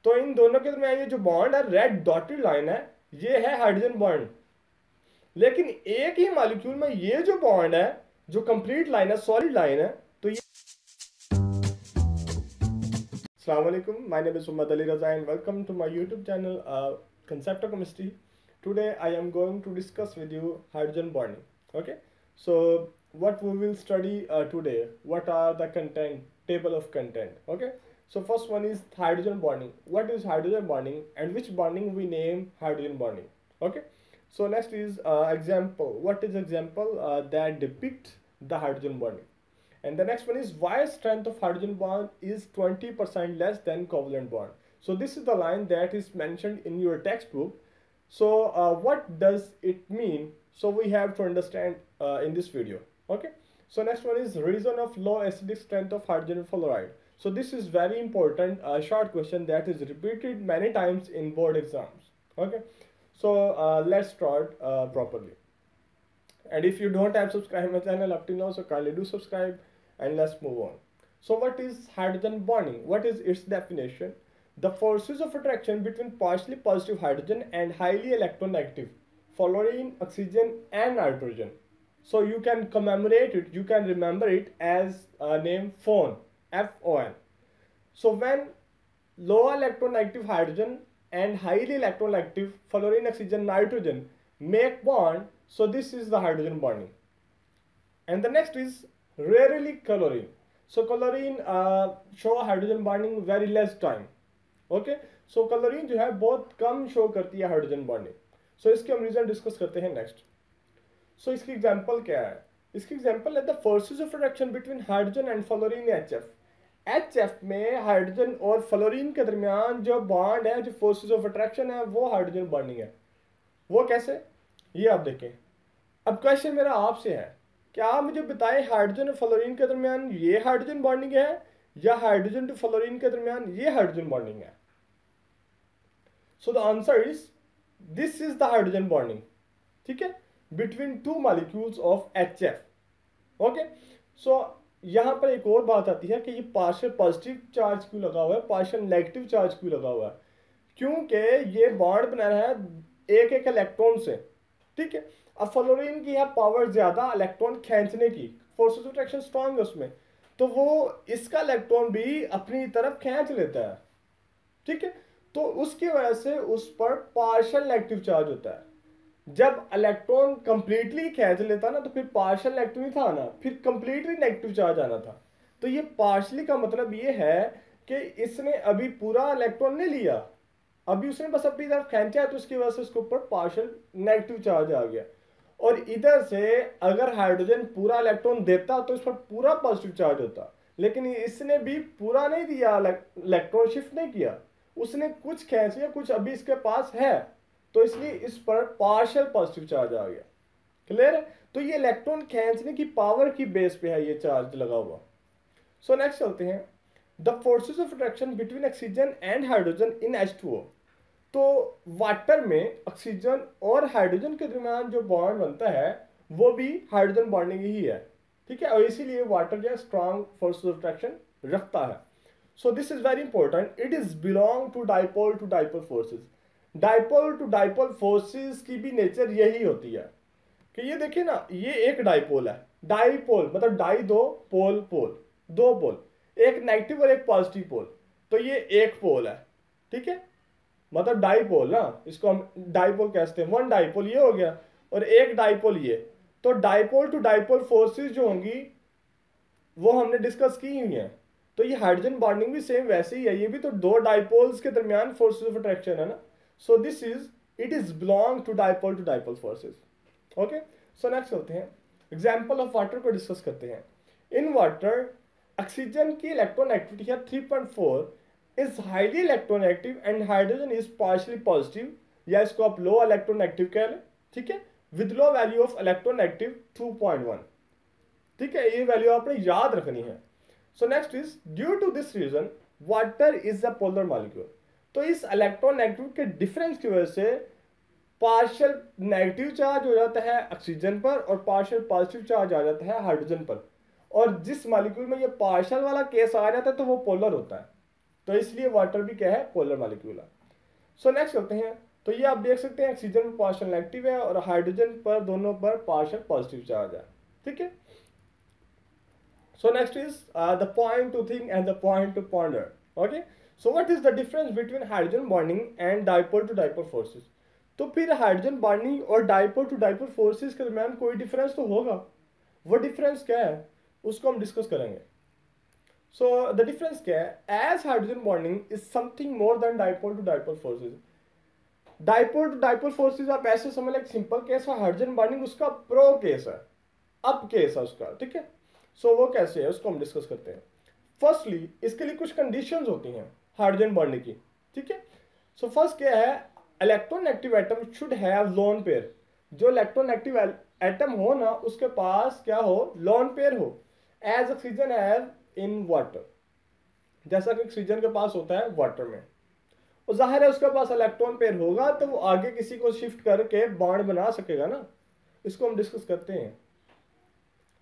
तो इन दोनों के दरमियान ये जो बॉन्ड है, रेड डॉटेड लाइन है, ये है हाइड्रोजन बॉन्ड। लेकिन एक ही मॉलिक्यूल में ये जो बॉन्ड है, जो कंप्लीट लाइन है, सॉलिड लाइन है, तो ये Assalamu alaikum. My name is Umad Ali Raza and welcome to my YouTube channel, Concept of Chemistry. Today I am going to discuss with you hydrogen bonding. Okay, so what we will study today, what are the content, table of content. Okay, so first one is hydrogen bonding. What is hydrogen bonding and which bonding we name hydrogen bonding. Okay, so next is example. What is example that depict the hydrogen bonding. And the next one is why strength of hydrogen bond is 20% less than covalent bond. So this is the line that is mentioned in your textbook. So what does it mean? So we have to understand in this video. Okay. So next one is reason of low acidic strength of hydrogen fluoride. So this is very important short question that is repeated many times in board exams. Okay. So let's start properly. And if you don't have subscribed my channel up till now, so kindly do subscribe and let's move on. So what is hydrogen bonding? What is its definition? The forces of attraction between partially positive hydrogen and highly electronegative fluorine, oxygen and nitrogen. So you can commemorate it, you can remember it as name FON, F-O-N. So when low electronegative hydrogen and highly electronegative fluorine, oxygen, nitrogen make bond, so this is the hydrogen bonding. And the next is rarely chlorine. So chlorine show hydrogen bonding very less time. Okay, so chlorine जो है बहुत कम show करती है hydrogen bonding. सो इसके हम reason discuss करते हैं next. सो इसकी एग्जांपल क्या है? इसकी एग्जांपल है the forces of attraction between hydrogen and fluorine HF. HF में हाइड्रोजन और फ्लोरीन के दरमियान जो बॉन्ड है, जो फोर्सेस ऑफ अट्रैक्शन है, वो हाइड्रोजन बॉन्डिंग है. वो कैसे, ये आप देखें. अब क्वेश्चन मेरा आपसे है, क्या आप मुझे बताएं हाइड्रोजन और फ्लोरीन के दरमियान ये हाइड्रोजन बॉन्डिंग है या हाइड्रोजन टू फ्लोरीन के दरमियान ये हाइड्रोजन बॉन्डिंग है? So the answer is this is the hydrogen bonding. ठीक है, between two molecules of HF. Okay, so यहां पर एक और बात आती है कि ये पार्शियल पॉजिटिव चार्ज क्यों लगा हुआ है, पार्शियल नेगेटिव चार्ज क्यों लगा हुआ है? क्योंकि ये बॉन्ड बना रहा है एक एक इलेक्ट्रॉन से. ठीक है, अब फ्लोरीन की है पावर ज्यादा इलेक्ट्रॉन खींचने की, फोर्स ऑफ अट्रैक्शन स्ट्रांग है उसमें, तो वो इसका इलेक्ट्रॉन भी अपनी तरफ खींच लेता है. ठीक है, तो उसकी वजह से उस पर पार्शियल नेगेटिव चार्ज होता है. जब इलेक्ट्रॉन कंप्लीटली खींच लेता ना, तो फिर पार्शियल नेगेटिव नहीं था आना, फिर कंप्लीटली नेगेटिव चार्ज आना था. तो ये पार्शियली का मतलब ये है कि इसने अभी पूरा इलेक्ट्रॉन नहीं लिया, अभी उसने बस अपनी तरफ खींचा है, तो उसकी वजह से उसके ऊपर पार्शियल नेगेटिव चार्ज आ गया. और इधर से अगर हाइड्रोजन पूरा इलेक्ट्रॉन देता तो इस पर पूरा पॉजिटिव चार्ज होता, लेकिन इसने भी पूरा नहीं दिया, इलेक्ट्रॉन शिफ्ट नहीं किया, उसने कुछ खींच लिया, कुछ अभी इसके पास है, तो इसलिए इस पर पार्शियल पॉजिटिव चार्ज आ गया. क्लियर है? तो ये इलेक्ट्रॉन खींचने की पावर की बेस पे है ये चार्ज लगा हुआ. सो नेक्स्ट चलते हैं, the forces of attraction between oxygen and hydrogen in H2O. तो वाटर में ऑक्सीजन और हाइड्रोजन के दरमियान जो बॉन्ड बनता है वो भी हाइड्रोजन बॉन्डिंग ही है. ठीक है, और इसीलिए वाटर जो है स्ट्रॉन्ग फोर्स ऑफ अट्रैक्शन रखता है. So this is very important. It is belong to dipole forces. Dipole to dipole forces की भी नेचर यही होती है कि ये देखिए ना, ये एक डाइपोल है. डाइपोल मतलब डाई दो, पोल पोल, दो पोल, एक नेगेटिव और एक पॉजिटिव पोल, तो ये एक पोल है. ठीक है, मतलब डाइपोल ना, इसको हम डाइपोल कहते हैं. वन डाइपोल ये हो गया और एक डाइपोल ये. तो डाइपोल टू डाइपोल फोर्सेस जो होंगी वो हमने डिस्कस की हुई हैं. तो ये हाइड्रोजन बॉन्डिंग भी सेम वैसे ही है, ये भी तो दो डाइपोल्स के दरमियान फोर्सेस ऑफ अट्रैक्शन है ना. So this is, it is belong to dipole forces. Okay, so next होते हैं, एग्जांपल ऑफ वाटर को डिस्कस करते हैं. इन वाटर ऑक्सीजन की इलेक्ट्रॉन एक्टिविटी है 3.4 is highly electronegative and hydrogen is partially positive, या इसको आप लो इलेक्ट्रोनेगेटिव कह लें. ठीक है, with low value of electronegative 2.1. ठीक है, ये वैल्यू आपने याद रखनी है. So next is due to this reason water is a polar molecule. तो इस इलेक्ट्रोनेगेटिव के डिफरेंस की वजह से पार्शियल नेगेटिव चार्ज हो जाता है ऑक्सीजन पर और पार्शियल पॉजिटिव चार्ज आ जाता है हाइड्रोजन पर. और जिस मॉलिक्यूल में ये पार्शियल वाला केस आ जाता है तो वो पोलर होता है. तो इसलिए वाटर भी क्या है, पोलर मॉलिक्यूल है। सो नेक्स्ट चलते हैं। तो ये आप देख सकते हैं ऑक्सीजन पर पार्शियल नेगेटिव है और हाइड्रोजन पर दोनों पर पार्शियल पॉजिटिव चार्ज है, ठीक है। So next is the point to think and the point to ponder. Okay. So what is the difference between hydrogen bonding and dipole to dipole forces? तो फिर हाइड्रोजन बॉन्डिंग और dipole to dipole forces के दरमियान कोई difference तो होगा, वो difference क्या है उसको हम डिस्कस करेंगे। सो द डिफरेंस क्या है, as hydrogen bonding is something more than dipole to dipole forces. Dipole to dipole forces आप ऐसे समझ लें, सिंपल केस है, हाइड्रोजन बॉन्डिंग उसका प्रो केस है, अप केस है उसका, ठीक है। सो वो कैसे है उसको हम डिस्कस करते हैं। फर्स्टली इसके लिए कुछ कंडीशंस होती हैं हाइड्रोजन बॉन्डिंग की, ठीक है। सो फर्स्ट क्या है, electronegative atom should have lone pair. जो इलेक्ट्रोनेगेटिव एटम हो ना उसके पास क्या हो, लोन पेयर हो, as oxygen have in water, जैसा कि ऑक्सीजन के पास होता है वाटर में। और जाहिर है उसके पास इलेक्ट्रॉन पेयर होगा तो वो आगे किसी को शिफ्ट करके बॉन्ड बना सकेगा ना, इसको हम डिस्कस करते हैं।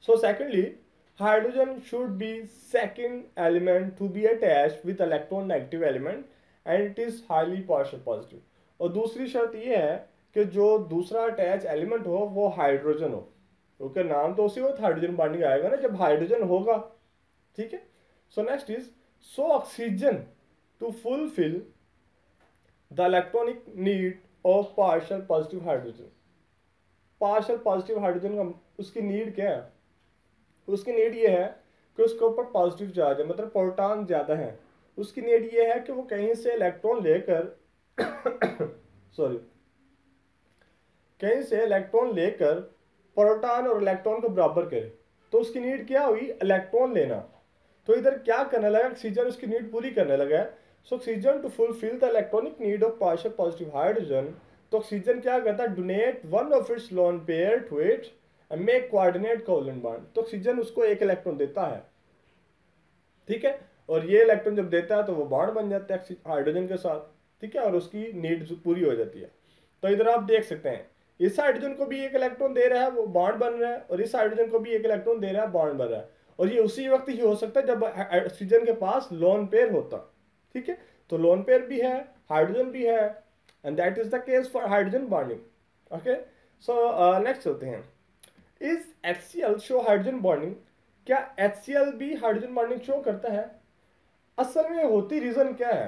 So secondly hydrogen should be second element to be attached with electron negative element and it is highly partial positive। और दूसरी शर्त ये है कि जो दूसरा अटैच एलिमेंट हो वो हाइड्रोजन हो, क्योंकि नाम तो उसी वक्त हाइड्रोजन बॉन्डिंग आएगा ना जब हाइड्रोजन होगा, ठीक है। So next is, so oxygen to fulfil the electronic need of partial positive hydrogen. Partial positive hydrogen का उसकी नीड क्या है, उसकी नीड ये है कि उसके ऊपर पॉजिटिव चार्ज है, मतलब प्रोटॉन ज़्यादा है। उसकी नीड ये है कि वो कहीं से इलेक्ट्रॉन लेकर सॉरी कहीं से इलेक्ट्रॉन लेकर प्रोटॉन और इलेक्ट्रॉन को बराबर करे। तो उसकी नीड क्या हुई, इलेक्ट्रॉन लेना। तो इधर क्या करने लगा, ऑक्सीजन उसकी नीड पूरी करने लगा है। So oxygen to fulfil the electronic need of partial positive hydrogen, तो ऑक्सीजन क्या करता है, donate one of its lone pair to it make coordinate covalent bond. तो ऑक्सीजन उसको एक इलेक्ट्रॉन देता है, ठीक है, और ये इलेक्ट्रॉन जब देता है तो वो बॉन्ड बन जाता है हाइड्रोजन के साथ, ठीक है, और उसकी नीड पूरी हो जाती है। तो इधर आप देख सकते हैं इस हाइड्रोजन को भी एक इलेक्ट्रॉन दे रहा है, वो बॉन्ड बन रहा है, और इस हाइड्रोजन को भी एक इलेक्ट्रॉन दे रहा है, बॉन्ड बन रहा है। और ये उसी वक्त ही हो सकता है जब ऑक्सीजन के पास लोन पेयर होता, ठीक है। तो लोन पेयर भी है, हाइड्रोजन भी है, and that is the case for hydrogen bonding. Okay, so next चलते हैं। Is HCl show hydrogen bonding? क्या HCl भी हाइड्रोजन बॉन्डिंग शो करता है? असल में होती रीजन क्या है,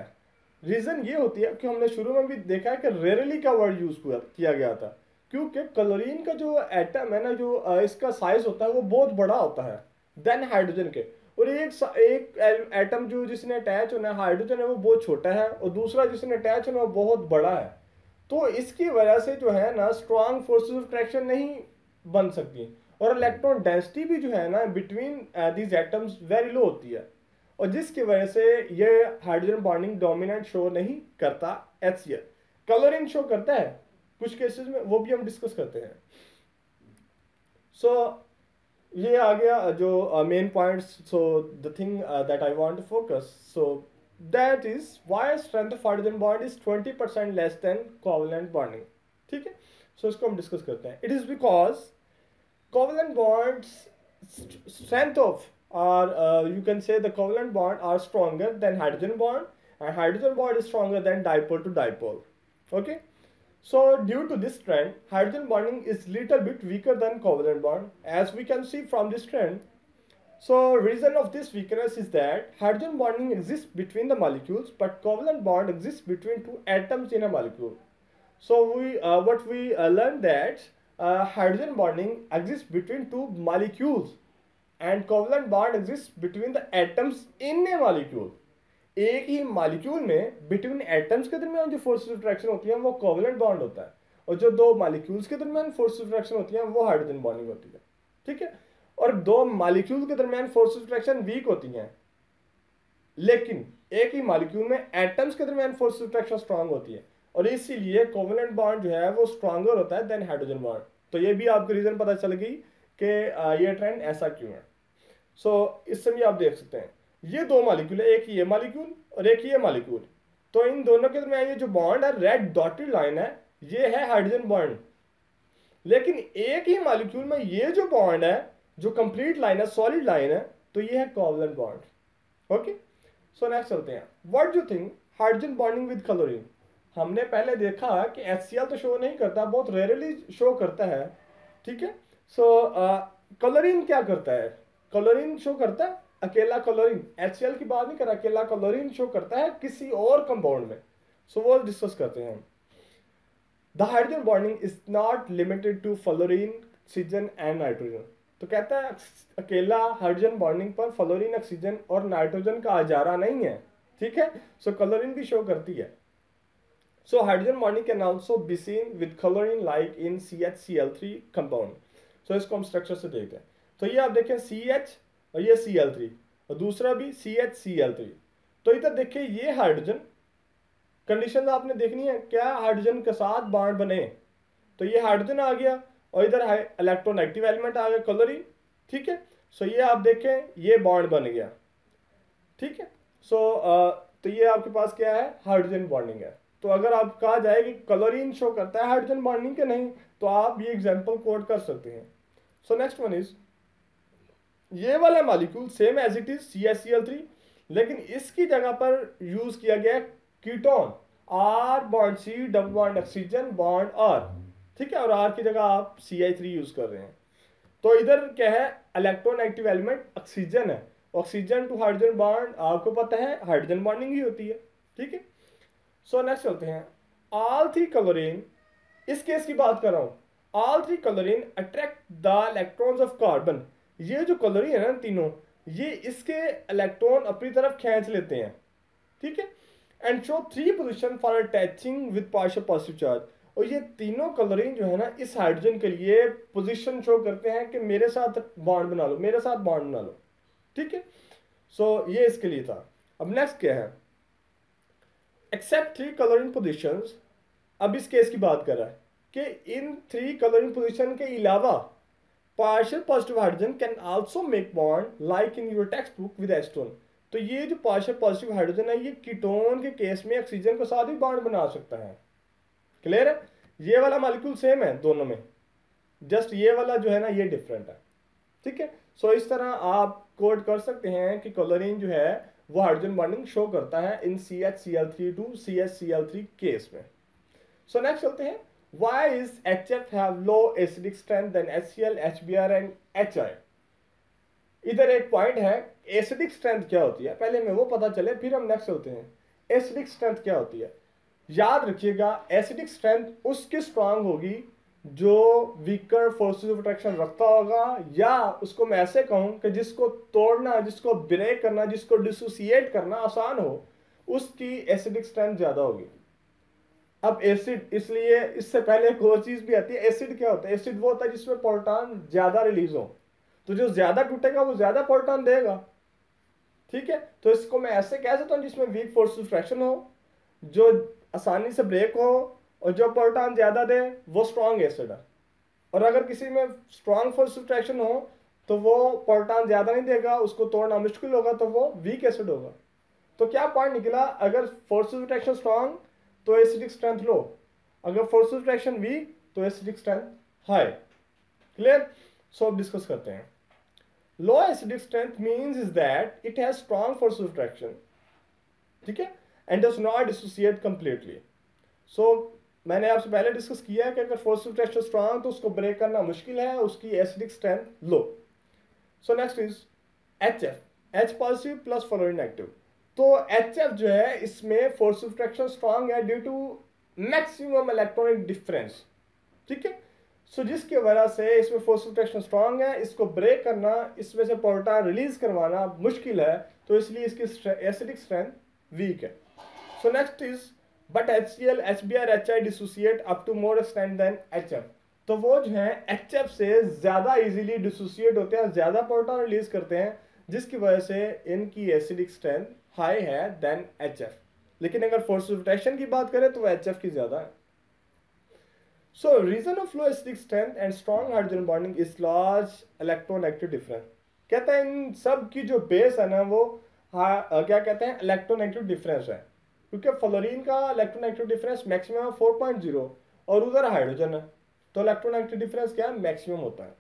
रीजन ये होती है कि हमने शुरू में भी देखा है कि रेयरली का वर्ड यूज किया गया था, क्योंकि क्लोरीन का जो एटम है ना, जो इसका साइज होता है वो बहुत बड़ा होता है देन हाइड्रोजन के। और एक एटम जो जिसने अटैच होना है हाइड्रोजन है वो बहुत छोटा है, और दूसरा जिसने अटैच होना है वो बहुत बड़ा है। तो इसकी वजह से जो है ना स्ट्रॉन्ग फोर्सेस ऑफ अट्रैक्शन नहीं बन सकती, और इलेक्ट्रॉन डेंसिटी भी जो है ना between these atoms very low होती है, और जिसकी वजह से ये हाइड्रोजन बॉन्डिंग डोमिनेंट शो नहीं करता। HCl क्लोरीन शो करता है कुछ केसेस में, वो भी हम डिस्कस करते हैं। सो ये आ गया जो main points. So the thing that I want to focus, so that is why strength of hydrogen bond is 20% less than covalent bonding, ठीक है। सो इसको हम डिस्कस करते हैं। It is because covalent bonds strength of or you can say the covalent bond are stronger than hydrogen bond, and hydrogen bond is stronger than dipole to dipole. Okay, so due to this trend hydrogen bonding is little bit weaker than covalent bond, as we can see from this trend. So reason of this weakness is that hydrogen bonding exists between the molecules, but covalent bond exists between two atoms in a molecule. So what we learned that hydrogen bonding exists between two molecules and covalent bond exists between the atoms in a molecule. एक ही molecule में between atoms के दरमियान जो forces of attraction होती है वो covalent bond होता है, और जो दो मॉलिक्यूल्स के दरमियान फोर्सेस ऑफ अट्रैक्शन होती है वो हाइड्रोजन बॉन्डिंग होती है, ठीक है। और दो मॉलिक्यूल के दरमियान फोर्सेस ऑफ अट्रैक्शन वीक होती हैं, लेकिन एक ही मॉलिक्यूल में एटम्स के दरमियान फोर्सेस ऑफ अट्रैक्शन स्ट्रांग होती है, और इसीलिए कोवलेंट बॉन्ड जो है वो स्ट्रांगर होता है देन हाइड्रोजन बॉन्ड। तो ये भी आपको रीजन पता चल गई कि ये ट्रेंड ऐसा क्यों है। सो इससे भी आप देख सकते हैं ये दो मॉलिक्यूल है, एक ये मॉलिक्यूल और एक ये मॉलिक्यूल, तो इन दोनों के दरमियान ये जो बॉन्ड है रेड डॉटेड लाइन है ये है हाइड्रोजन बॉन्ड, लेकिन एक ही मॉलिक्यूल में ये जो बॉन्ड है जो कंप्लीट लाइन है सॉलिड लाइन है तो ये है covalent bond. Okay, so next चलते हैं, what you think hydrogen bonding with chlorine. हमने पहले देखा कि HCl तो शो नहीं करता, बहुत रेयरली शो करता है, ठीक है। सो क्लोरीन क्या करता है, क्लोरीन शो करता है अकेला क्लोरीन, HCl की बात नहीं कर रहा, अकेला क्लोरीन शो करता है किसी और कंपाउंड में। सो वो डिस्कस करते हैं हम। The hydrogen bonding is not limited to fluorine, oxygen and nitrogen. तो कहता है अकेला हाइड्रोजन बॉन्डिंग पर फ्लोरीन, ऑक्सीजन और नाइट्रोजन का अजारा नहीं है, ठीक है। सो क्लोरीन भी शो करती है। So hydrogen bonding can also be seen with chlorine like in CHCl3 compound. So इसको हम स्ट्रक्चर से देखते हैं। तो ये आप देखें CH और ये Cl3 और दूसरा भी CHCl3। तो इधर देखिए ये हाइड्रोजन कंडीशन आपने देखनी है, क्या हाइड्रोजन के साथ बॉन्ड बने। तो ये हाइड्रोजन आ गया और इधर इलेक्ट्रोनेगेटिव एलिमेंट आ गया क्लोरीन, ठीक है। सो ये आप देखें ये बॉन्ड बन गया, ठीक है। सो तो ये आपके पास क्या है, हाइड्रोजन बॉन्डिंग है। तो अगर आप कहा जाए कि क्लोरीन शो करता है हाइड्रोजन बॉन्डिंग के नहीं, तो आप ये एग्जांपल कोड कर सकते हैं। सो नेक्स्ट वन इज, ये वाला molecule same as it is CHCl3, लेकिन इसकी जगह पर यूज किया गया ketone R bond C double bond oxygen bond R, ठीक है। और R की जगह आप CH3 यूज कर रहे हैं। तो इधर क्या है, इलेक्ट्रोनेगेटिव एलिमेंट ऑक्सीजन है, ऑक्सीजन टू हाइड्रोजन बॉन्ड आपको पता है हाइड्रोजन बॉन्डिंग ही होती है, ठीक है। सो नेक्स्ट चलते हैं, ऑल थ्री क्लोरीन, इस केस की बात कर रहा हूं, all three chlorine attract the electrons of carbon. ये जो क्लोरीन है ना तीनों, ये इसके इलेक्ट्रॉन अपनी तरफ खींच लेते हैं, ठीक है। And show three position for attaching with partial positive charge. और ये तीनों क्लोरीन जो है ना इस हाइड्रोजन के लिए पोजीशन शो करते हैं कि मेरे साथ बॉन्ड बना लो, मेरे साथ बॉन्ड बना लो, ठीक है। सो ये इसके लिए था। अब नेक्स्ट क्या है, एक्सेप्ट थ्री क्लोरीन पोजिशंस। अब इस केस की बात कर रहा है कि इन थ्री क्लोरीन पोजिशन के अलावा partial positive hydrogen can also make bond like in your text book with Aston. तो ये जो पार्शियल पॉजिटिव हाइड्रोजन है ये कीटोन के केस में ऑक्सीजन के साथ भी बॉन्ड बना सकता है। क्लियर है, ये वाला मॉलिक्यूल सेम है दोनों में, जस्ट ये वाला जो है ना ये डिफरेंट है, ठीक है। सो इस तरह आप कोड कर सकते हैं कि क्लोरीन जो है वो हाइड्रोजन बॉन्डिंग शो करता है इन CHCl3 टू CHCl3 केस में। सो नेक्स्ट चलते हैं, why is HF have low acidic strength than HCl, HBr and HI। इधर एक पॉइंट है, एसिडिक स्ट्रेंथ क्या होती है, पहले में वो पता चले फिर हम नेक्स्ट चलते हैं। एसिडिक स्ट्रेंथ क्या होती है, याद रखिएगा एसिडिक स्ट्रेंथ उसकी स्ट्रांग होगी जो वीकर फोर्सेस ऑफ अट्रैक्शन रखता होगा, या उसको मैं ऐसे कहूं कि जिसको तोड़ना, जिसको ब्रेक करना, जिसको डिसोसिएट करना आसान हो, उसकी एसिडिक स्ट्रेंथ ज्यादा होगी। अब एसिड, इसलिए इससे पहले एक और चीज भी आती है, एसिड क्या होता है, एसिड वो होता है जिसमें प्रोटॉन ज्यादा रिलीज हो, तो जो ज्यादा टूटेगा वो ज्यादा प्रोटॉन देगा, ठीक है। तो इसको मैं ऐसे कह सकता हूं जिसमें वीक फोर्स ऑफ फ्रैक्शन हो, जो आसानी से ब्रेक हो, और जो प्रोटॉन ज्यादा दे वो स्ट्रॉन्ग एसिड है। और अगर किसी में स्ट्रॉन्ग फोर्स ऑफ फ्रैक्शन हो तो वो प्रोटॉन ज्यादा नहीं देगा, उसको तोड़ना मुश्किल होगा, तो वो वीक एसिड होगा। तो क्या पॉइंट निकला, अगर फोर्स ऑफ अट्रैक्शन स्ट्रॉन्ग तो एसिडिक स्ट्रेंथ लो, अगर फोर्स ऑफ अट्रैक्शन वीक तो acidic strength high. Clear, so अब डिस्कस करते हैं। Low acidic strength means is that it has strong force of attraction, ठीक है, and does not dissociate completely. So मैंने आपसे पहले डिस्कस किया है कि अगर फोर्स ऑफ अट्रैक्शन स्ट्रॉन्ग तो उसको ब्रेक करना मुश्किल है, उसकी acidic strength low. So next is HF, H positive plus fluorine negative. तो HF जो है इसमें फोर्स ऑफ अट्रैक्शन स्ट्रॉन्ग है due to maximum electronic difference, ठीक है। सो जिसकी वजह से इसमें फोर्स ऑफ अट्रैक्शन स्ट्रॉन्ग है, इसको ब्रेक करना, इसमें से प्रोटॉन रिलीज करवाना मुश्किल है, तो इसलिए इसकी एसिडिक स्ट्रेंथ वीक है। So next is but HCl, HBr, HI dissociate up to more extent than HF। तो वो जो है HF से ज्यादा इजीली डिसोसिएट होते हैं, ज्यादा प्रोटॉन रिलीज करते हैं, जिसकी वजह से इनकी एसिडिक स्ट्रेंथ हाई है देन HF। लेकिन अगर फोर्स ऑफ अट्रैक्शन की बात करें तो वो HF की ज्यादा है। So reason of low acidic strength and strong hydrogen bonding is large electronegative difference. कहता है इन सब की जो बेस है ना वो क्या कहते हैं, इलेक्ट्रोनेगेटिव डिफरेंस है, क्योंकि फ्लोरीन का इलेक्ट्रोनेगेटिव डिफरेंस मैक्सिमम 4.0 और उधर हाइड्रोजन है, तो इलेक्ट्रोनेगेटिव डिफरेंस क्या है, मैक्सिमम होता है,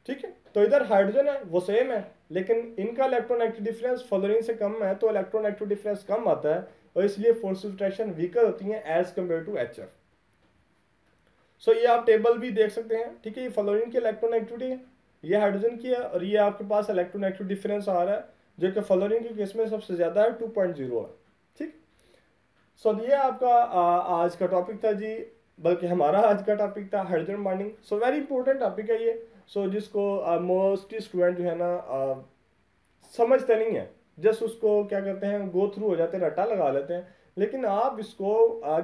ठीक है। तो इधर हाइड्रोजन है वो सेम है, लेकिन इनका इलेक्ट्रोनेगेटिव डिफरेंस फ्लोरीन से कम है, तो इलेक्ट्रोनेगेटिव डिफरेंस कम आता है और इसलिए फोर्स ऑफ अट्रैक्शन वीकर होती हैं एज कम्पेयर टू HF। सो ये आप टेबल भी देख सकते हैं, ठीक है। ये फ्लोरीन की इलेक्ट्रोनेगेटिविटी है, ये हाइड्रोजन की है, और ये आपके पास इलेक्ट्रोनेगेटिव डिफरेंस आ रहा है जो कि फ्लोरीन के केस में सबसे ज़्यादा है, 2.0 है, ठीक। सो ये आपका आज का टॉपिक था जी, बल्कि हमारा आज का टॉपिक था hydrogen bonding. So very important topic है ये। सो जिसको मोस्टली स्टूडेंट जो है ना समझते नहीं है, जस्ट उसको क्या करते हैं, गो थ्रू हो जाते हैं, रट्टा लगा लेते हैं। लेकिन आप इसको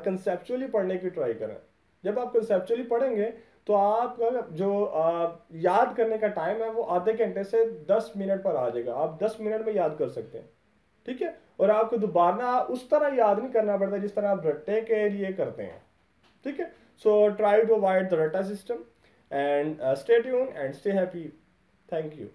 कंसेप्चुअली पढ़ने की ट्राई करें। जब आप कंसेप्चुअली पढ़ेंगे तो आपका जो याद करने का टाइम है वो आधे घंटे से 10 मिनट पर आ जाएगा, आप 10 मिनट में याद कर सकते हैं, ठीक है। और आपको दोबारा उस तरह याद नहीं करना पड़ता जिस तरह आप रट्टे के लिए करते हैं, ठीक है। So try to avoid the ratta system and stay tune and stay happy. Thank you.